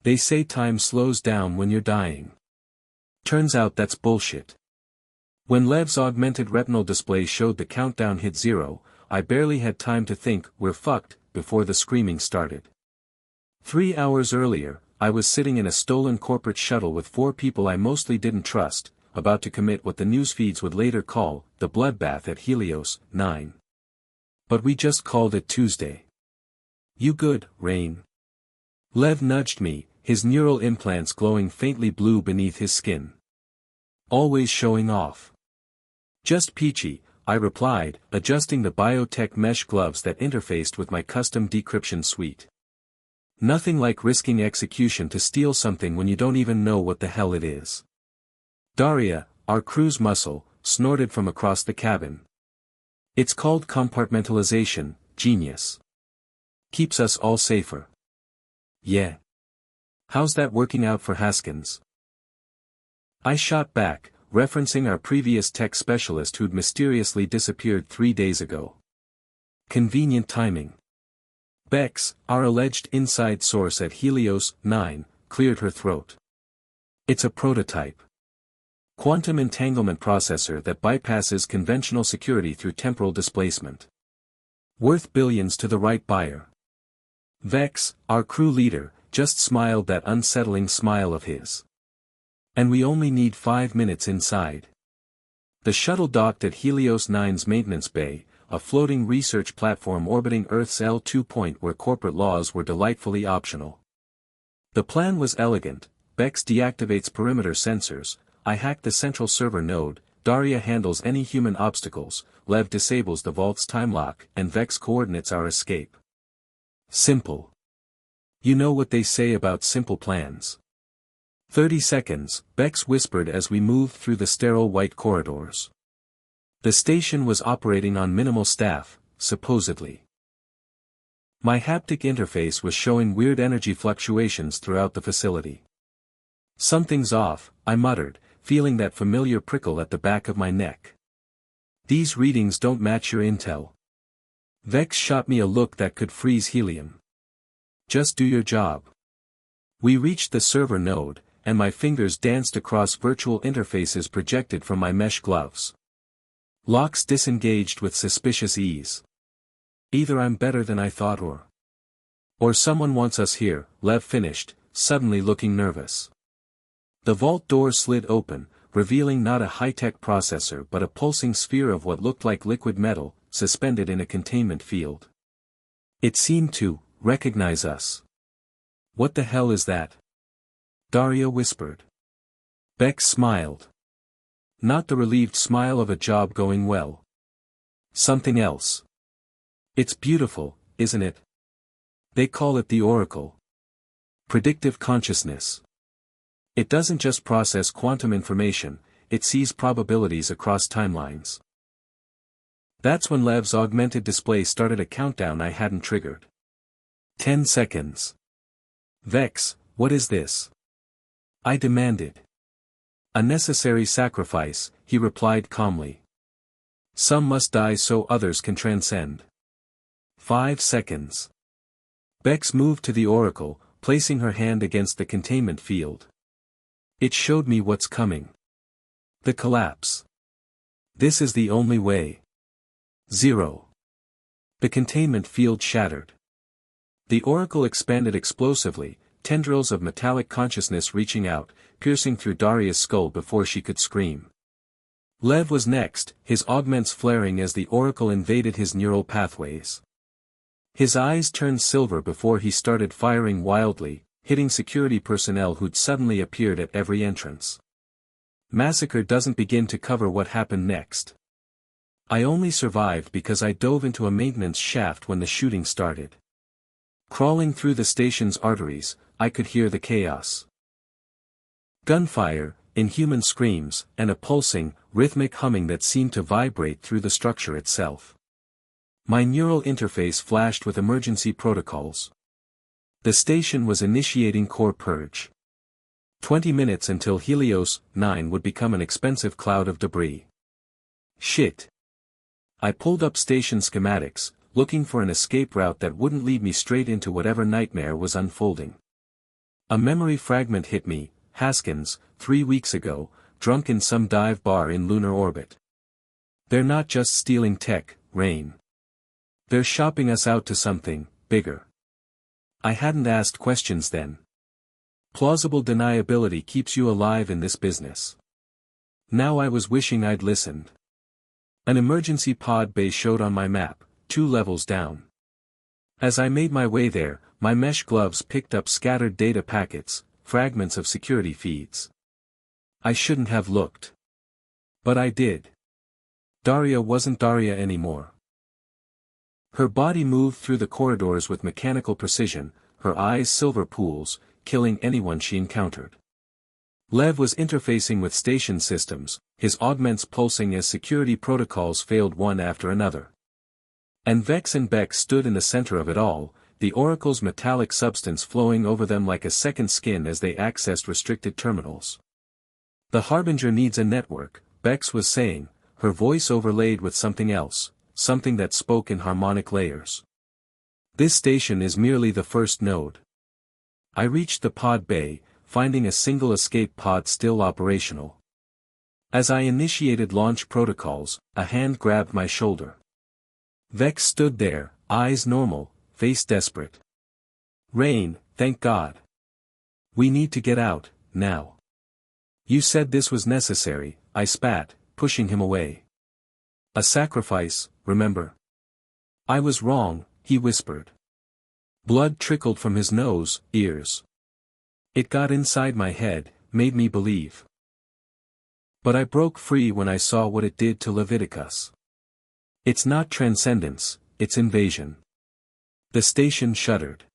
They say time slows down when you're dying. Turns out that's bullshit. When Lev's augmented retinal display showed the countdown hit 0, I barely had time to think, we're fucked, before the screaming started. 3 hours earlier, I was sitting in a stolen corporate shuttle with 4 people I mostly didn't trust, about to commit what the newsfeeds would later call, the bloodbath at Helios 9. But we just called it Tuesday. You good, Raine? Lev nudged me, his neural implants glowing faintly blue beneath his skin. Always showing off. Just peachy, I replied, adjusting the biotech mesh gloves that interfaced with my custom decryption suite. Nothing like risking execution to steal something when you don't even know what the hell it is. Daria, our crew's muscle, snorted from across the cabin. It's called compartmentalization, genius. Keeps us all safer. Yeah. How's that working out for Haskins? I shot back, referencing our previous tech specialist who'd mysteriously disappeared 3 days ago. Convenient timing. Bex, our alleged inside source at Helios 9, cleared her throat. It's a prototype. Quantum entanglement processor that bypasses conventional security through temporal displacement. Worth billions to the right buyer. Vex, our crew leader, just smiled that unsettling smile of his. And we only need 5 minutes inside. The shuttle docked at Helios 9's maintenance bay, a floating research platform orbiting Earth's L2 point where corporate laws were delightfully optional. The plan was elegant. Bex deactivates perimeter sensors, I hack the central server node, Daria handles any human obstacles, Lev disables the vault's time lock, and Vex coordinates our escape. Simple. You know what they say about simple plans. 30 seconds, Bex whispered as we moved through the sterile white corridors. The station was operating on minimal staff, supposedly. My haptic interface was showing weird energy fluctuations throughout the facility. Something's off, I muttered, feeling that familiar prickle at the back of my neck. These readings don't match your intel. Vex shot me a look that could freeze helium. Just do your job. We reached the server node, and my fingers danced across virtual interfaces projected from my mesh gloves. Locks disengaged with suspicious ease. Either I'm better than I thought or someone wants us here, Lev finished, suddenly looking nervous. The vault door slid open, revealing not a high-tech processor but a pulsing sphere of what looked like liquid metal, suspended in a containment field. It seemed to recognize us. What the hell is that? Daria whispered. Bex smiled. Not the relieved smile of a job going well. Something else. It's beautiful, isn't it? They call it the Oracle. Predictive consciousness. It doesn't just process quantum information, it sees probabilities across timelines. That's when Lev's augmented display started a countdown I hadn't triggered. 10 seconds. Vex, what is this? I demanded. A necessary sacrifice, he replied calmly. Some must die so others can transcend. 5 seconds. Bex moved to the Oracle, placing her hand against the containment field. It showed me what's coming. The collapse. This is the only way. 0. The containment field shattered. The Oracle expanded explosively, tendrils of metallic consciousness reaching out, piercing through Daria's skull before she could scream. Lev was next, his augments flaring as the Oracle invaded his neural pathways. His eyes turned silver before he started firing wildly, hitting security personnel who'd suddenly appeared at every entrance. Massacre doesn't begin to cover what happened next. I only survived because I dove into a maintenance shaft when the shooting started. Crawling through the station's arteries, I could hear the chaos. Gunfire, inhuman screams, and a pulsing, rhythmic humming that seemed to vibrate through the structure itself. My neural interface flashed with emergency protocols. The station was initiating core purge. 20 minutes until Helios 9 would become an expensive cloud of debris. Shit. I pulled up station schematics, looking for an escape route that wouldn't lead me straight into whatever nightmare was unfolding. A memory fragment hit me, Haskins, 3 weeks ago, drunk in some dive bar in lunar orbit. They're not just stealing tech, Raine. They're shopping us out to something bigger. I hadn't asked questions then. Plausible deniability keeps you alive in this business. Now I was wishing I'd listened. An emergency pod bay showed on my map, 2 levels down. As I made my way there, my mesh gloves picked up scattered data packets, fragments of security feeds. I shouldn't have looked. But I did. Daria wasn't Daria anymore. Her body moved through the corridors with mechanical precision, her eyes silver pools, killing anyone she encountered. Lev was interfacing with station systems, his augments pulsing as security protocols failed one after another. And Vex and Bex stood in the center of it all, the Oracle's metallic substance flowing over them like a second skin as they accessed restricted terminals. The Harbinger needs a network, Bex was saying, her voice overlaid with something else, something that spoke in harmonic layers. This station is merely the first node. I reached the pod bay, finding a single escape pod still operational. As I initiated launch protocols, a hand grabbed my shoulder. Vex stood there, eyes normal, face desperate. Raine, thank God. We need to get out, now. You said this was necessary, I spat, pushing him away. A sacrifice, remember? I was wrong, he whispered. Blood trickled from his nose, ears. It got inside my head, made me believe. But I broke free when I saw what it did to Leviticus. It's not transcendence, it's invasion. The station shuddered.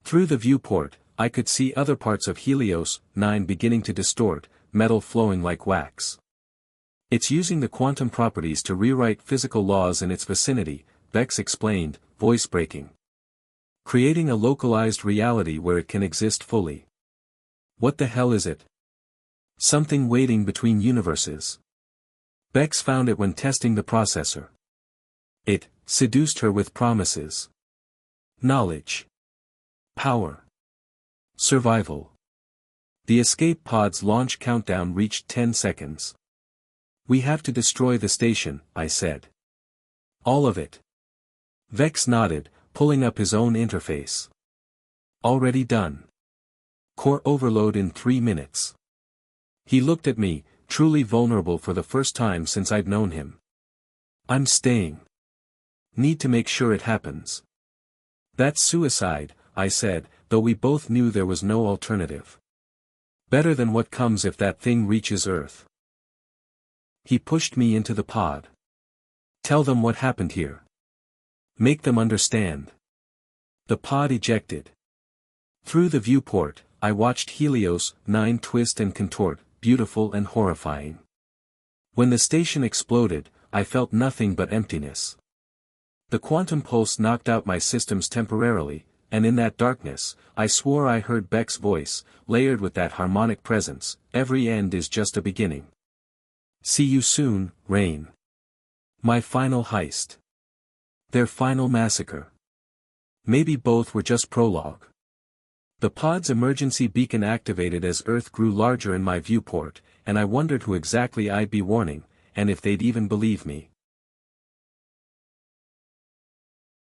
Through the viewport, I could see other parts of Helios 9 beginning to distort, metal flowing like wax. It's using the quantum properties to rewrite physical laws in its vicinity, Bex explained, voice breaking. Creating a localized reality where it can exist fully. What the hell is it? Something waiting between universes. Bex found it when testing the processor. It seduced her with promises. Knowledge. Power. Survival. The escape pod's launch countdown reached 10 seconds. We have to destroy the station, I said. All of it. Vex nodded, pulling up his own interface. Already done. Core overload in 3 minutes. He looked at me, truly vulnerable for the first time since I'd known him. I'm staying. Need to make sure it happens. That's suicide, I said, though we both knew there was no alternative. Better than what comes if that thing reaches Earth. He pushed me into the pod. Tell them what happened here. Make them understand. The pod ejected. Through the viewport, I watched Helios 9 twist and contort, beautiful and horrifying. When the station exploded, I felt nothing but emptiness. The quantum pulse knocked out my systems temporarily, and in that darkness, I swore I heard Beck's voice, layered with that harmonic presence, every end is just a beginning. See you soon, Raine. My final heist. Their final massacre. Maybe both were just prologue. The pod's emergency beacon activated as Earth grew larger in my viewport, and I wondered who exactly I'd be warning, and if they'd even believe me.